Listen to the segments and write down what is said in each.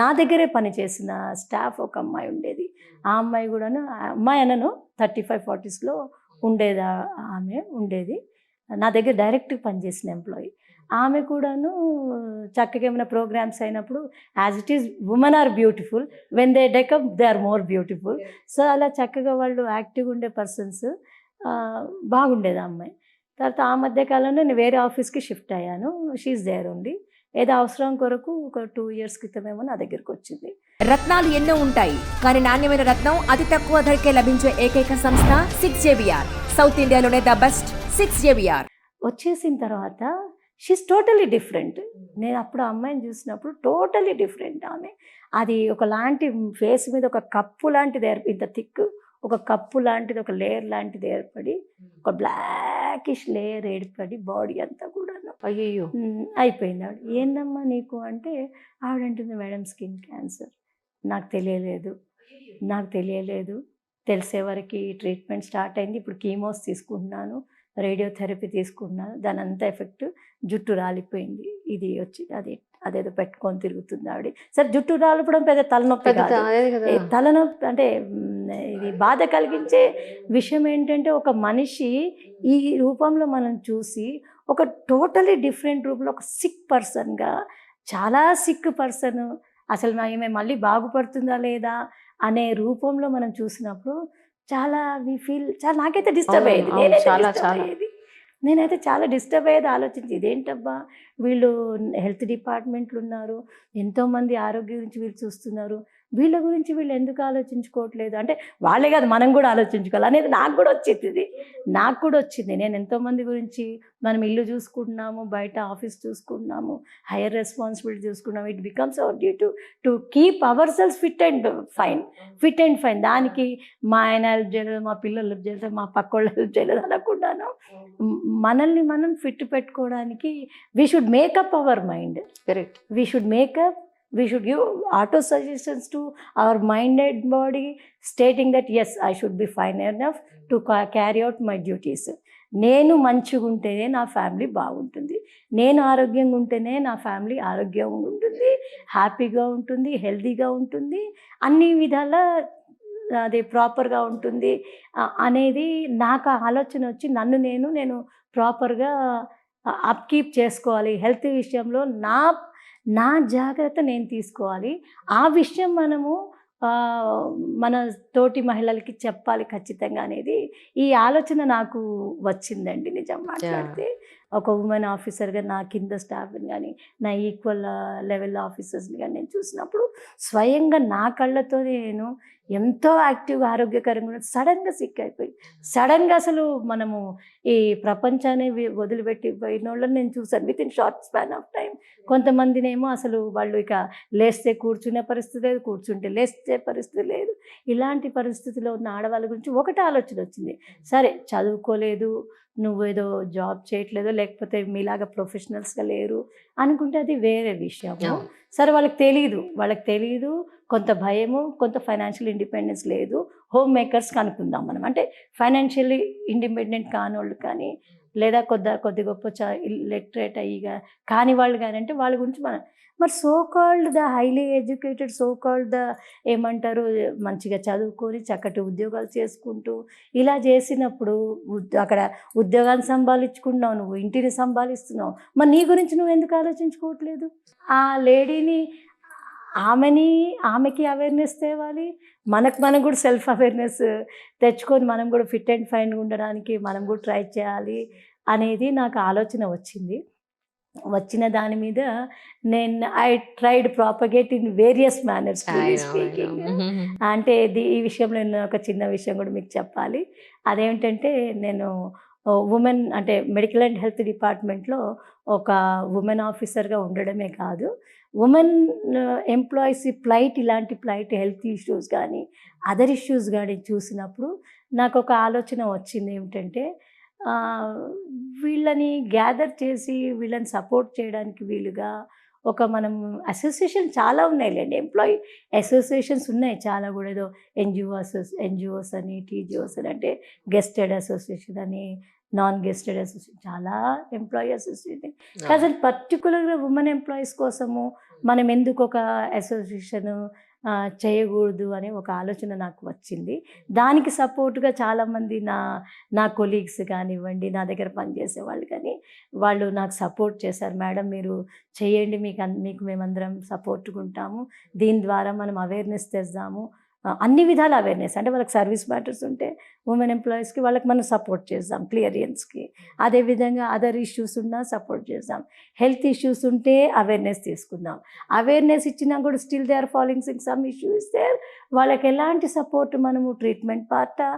నా దగ్గరే పనిచేసిన స్టాఫ్ ఒక అమ్మాయి ఉండేది. ఆ అమ్మాయి కూడాను, అమ్మాయి అనను, 35-40స్లో ఉండేది. ఆమె ఉండేది నా దగ్గర డైరెక్ట్ పనిచేసిన ఎంప్లాయీ. ఆమె కూడాను చక్కగా ఏమైనా ప్రోగ్రామ్స్ అయినప్పుడు as it is women are beautiful, when they deck up they are more beautiful. So అలా చక్కగా వాళ్ళు యాక్టివ్గా ఉండే పర్సన్స్. బాగుండేది ఆ అమ్మాయి. తర్వాత ఆ మధ్య కాలంలో నేను వేరే ఆఫీస్కి షిఫ్ట్ అయ్యాను. She is there only. ఏదో అవసరం కొరకు ఒక 2 years క్రితమేమో నా దగ్గరికి వచ్చింది. రత్నాలు ఎన్నో ఉంటాయి, కానీ నాణ్యమైన రత్నం అతి తక్కువ ధరకే లభించే ఏకైక సంస్థ 6JVR. సౌత్ ఇండియాలోనే ద బెస్ట్ 6JVR. వచ్చేసిన తర్వాత షీస్ టోటలీ డిఫరెంట్. నేను అప్పుడు ఆ అమ్మాయిని చూసినప్పుడు టోటలీ డిఫరెంట్ ఆమె. అది ఒకలాంటి ఫేస్ మీద ఒక కప్పు లాంటిది ఇంత థిక్ ఒక కప్పు లాంటిది, ఒక లేయర్ లాంటిది ఏర్పడి, ఒక బ్లాకిష్ లేయర్ ఏర్పడి బాడీ అంతా కూడాను అయ్యో అయిపోయింది. ఆవిడ ఏందమ్మా నీకు అంటే, ఆవిడంటుంది మేడం స్కిన్ క్యాన్సర్. నాకు తెలియలేదు. తెలిసే వరకు ట్రీట్మెంట్ స్టార్ట్ అయింది. ఇప్పుడు కీమోస్ తీసుకుంటున్నాను, రేడియోథెరపీ తీసుకుంటున్నాను. దాని అంతా ఎఫెక్ట్ జుట్టు రాలిపోయింది. ఇది వచ్చి అదేదో పెట్టుకొని తిరుగుతుంది ఆవిడ. సరే, జుట్టు రాలిపోవడం పెద్ద తలనొప్పి కాదు. తలనొప్పి అంటే ఇది బాధ కలిగించే విషయం ఏంటంటే, ఒక మనిషి ఈ రూపంలో మనం చూసి ఒక టోటలీ డిఫరెంట్ రూపంలో ఒక సిక్ పర్సన్గా, చాలా సిక్ పర్సన్, అసలు ఈమె మళ్ళీ బాగుపడుతుందా లేదా అనే రూపంలో మనం చూసినప్పుడు చాలా నాకైతే డిస్టర్బ్ అయ్యేది. నేనైతే చాలా డిస్టర్బ్ అయ్యేది. ఆలోచించి ఇదేంటబ్బా, వీళ్ళు హెల్త్ డిపార్ట్మెంట్లు ఉన్నారు, ఎంతోమంది ఆరోగ్యం గురించి వీళ్ళు చూస్తున్నారు, వీళ్ళ గురించి వీళ్ళు ఎందుకు ఆలోచించుకోవట్లేదు అంటే, వాళ్ళే కాదు మనం కూడా ఆలోచించుకోవాలి అనేది నాకు కూడా వచ్చింది. నేను ఎంతోమంది గురించి, మనం ఇల్లు చూసుకుంటున్నాము, బయట ఆఫీస్ చూసుకుంటున్నాము, హైయర్ రెస్పాన్సిబిలిటీ చూసుకుంటున్నాము. It becomes our duty to keep our selves fit and fine. దానికి మా ఆయన హెల్ప్ చేయలేదు, మా పిల్లలు హెల్ప్ చేయలేదు, మా పక్కోళ్ళు హెల్ప్ చేయలేదు అనకుండాను మనల్ని మనం ఫిట్ పెట్టుకోవడానికి we should makeup our mind. Correct. We should give auto suggestions to our mind and body, stating that yes, I should be fine enough to carry out my duties. నేను మంచిగా ఉంటేనే నా family బాగుంటుంది, నేను ఆరోగ్యంగా ఉంటేనే నా ఫ్యామిలీ ఆరోగ్యంగా ఉంటుంది, హ్యాపీగా ఉంటుంది, హెల్తీగా ఉంటుంది, అన్ని విధాల అది ప్రాపర్గా ఉంటుంది అనేది నాకు ఆలోచన వచ్చి, నేను ప్రాపర్గా అప్కీప్ చేసుకోవాలి. హెల్త్ విషయంలో నా జాగ్రత్త నేను తీసుకోవాలి. ఆ విషయం మనము మన తోటి మహిళలకి చెప్పాలి ఖచ్చితంగా అనేది ఈ ఆలోచన నాకు వచ్చిందండి. నిజం మాట్లాడితే, ఒక ఉమెన్ ఆఫీసర్గా నా కింద స్టాఫ్ని కానీ, నా ఈక్వల్ లెవెల్ ఆఫీసర్స్ని కానీ నేను చూసినప్పుడు స్వయంగా నా కళ్ళతో నేను ఎంతో యాక్టివ్గా ఆరోగ్యకరంగా సడన్గా సిక్ అయిపోయి, సడన్గా అసలు మనము ఈ ప్రపంచాన్ని వదిలిపెట్టి పోయిన వాళ్ళని నేను చూశాను with in short span of time. కొంతమందినేమో అసలు వాళ్ళు ఇక లేస్తే కూర్చునే పరిస్థితి లేదు, కూర్చుంటే లేస్తే పరిస్థితి లేదు. ఇలాంటి పరిస్థితిలో ఉన్న ఆడవాళ్ళ గురించి ఒకటి ఆలోచన వచ్చింది. సరే, చదువుకోలేదు, నువ్వేదో జాబ్ చేయట్లేదో, లేకపోతే మీలాగా ప్రొఫెషనల్స్గా లేరు అనుకుంటే అది వేరే విషయము. సరే, వాళ్ళకి తెలియదు, కొంత భయము, కొంత ఫైనాన్షియల్ ఇండిపెండెన్స్ లేదు. హోమ్ మేకర్స్కి అనుకుందాం మనం, అంటే ఫైనాన్షియల్లీ ఇండిపెండెంట్ కానోళ్ళు కానీ, లేదా కొద్ది గొప్ప లిటరేట్ అయ్యిగా కాని వాళ్ళు కానీ అంటే వాళ్ళ గురించి మరి so called the highly educated, so called the ఏమంటారు, మంచిగా చదువుకొని చక్కటి ఉద్యోగాలు చేసుకుంటూ ఇలా చేసినప్పుడు అక్కడ ఉద్యోగాన్ని సంపాదించుకుంటున్నావు, నువ్వు ఇంటిని సంపాదిస్తున్నావు, మరి నీ గురించి నువ్వు ఎందుకు ఆలోచించుకోవట్లేదు? ఆ లేడీని ఆమెకి అవేర్నెస్ తేవాలి, మనం కూడా సెల్ఫ్ అవేర్నెస్ తెచ్చుకొని మనం కూడా ఫిట్ అండ్ ఫైన్గా ఉండడానికి మనం కూడా ట్రై చేయాలి అనేది నాకు ఆలోచన వచ్చిన దాని మీద I tried propagate in various manners speaking. అంటే ఈ విషయంలో నేను ఒక చిన్న విషయం కూడా మీకు చెప్పాలి. అదేమిటంటే, నేను ఉమెన్ అంటే మెడికల్ అండ్ హెల్త్ డిపార్ట్మెంట్లో ఒక ఉమెన్ ఆఫీసర్గా ఉండడమే కాదు, ఉమెన్ ఎంప్లాయీస్ ఇలాంటి హెల్త్ ఇష్యూస్ కానీ అదర్ ఇష్యూస్ కానీ చూసినప్పుడు నాకు ఒక ఆలోచన వచ్చింది. ఏమిటంటే, వీళ్ళని గ్యాదర్ చేసి వీళ్ళని సపోర్ట్ చేయడానికి వీలుగా మనం అసోసియేషన్ చాలా ఉన్నాయిలేండి, ఎంప్లాయీ అసోసియేషన్స్ ఉన్నాయి చాలా కూడా. ఏదో ఎన్జిఓస్ అని, టీజీఓస్ అని, అంటే గెస్టెడ్ అసోసియేషన్ అని, నాన్ గెస్టెడ్ అసోసియేషన్, చాలా ఎంప్లాయీ అసోసియేషన్. కానీ పర్టికులర్గా ఉమెన్ ఎంప్లాయీస్ కోసము మనం ఎందుకు ఒక అసోసియేషన్ చేయకూడదు అనే ఒక ఆలోచన నాకు వచ్చింది. దానికి సపోర్ట్గా చాలామంది నా కొలీగ్స్ కానివ్వండి, నా దగ్గర పనిచేసే వాళ్ళు కానీ వాళ్ళు నాకు సపోర్ట్ చేశారు. మేడం మీరు చేయండి, మీకు మేమందరం సపోర్ట్గా ఉంటాము, దీని ద్వారా మనం అవేర్నెస్ తెద్దాము. అన్ని విధాల అవేర్నెస్ అంటే వాళ్ళకి సర్వీస్ మ్యాటర్స్ ఉంటే ఉమెన్ ఎంప్లాయీస్కి వాళ్ళకి మనం సపోర్ట్ చేద్దాం, క్లియరెన్స్కి. అదేవిధంగా అదర్ ఇష్యూస్ ఉన్నా సపోర్ట్ చేద్దాం. హెల్త్ ఇష్యూస్ ఉంటే అవేర్నెస్ తీసుకుందాం. అవేర్నెస్ ఇచ్చినా కూడా still they are following some issue ఇస్తే వాళ్ళకి ఎలాంటి సపోర్ట్ మనము ట్రీట్మెంట్ పార్టా,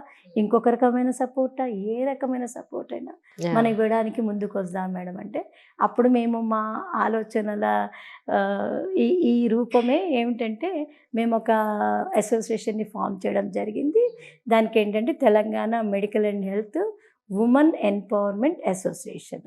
ఇంకొక రకమైన సపోర్టా, ఏ రకమైన సపోర్ట్ అయినా మనం ఇవ్వడానికి ముందుకు వద్దాం మేడం అంటే అప్పుడు మేము మా ఆలోచనల ఈ రూపమే ఏమిటంటే మేము ఒక అసోసియేషన్ని ఫామ్ చేయడం జరిగింది. దానికి ఏంటంటే Telangana medical and health women empowerment association.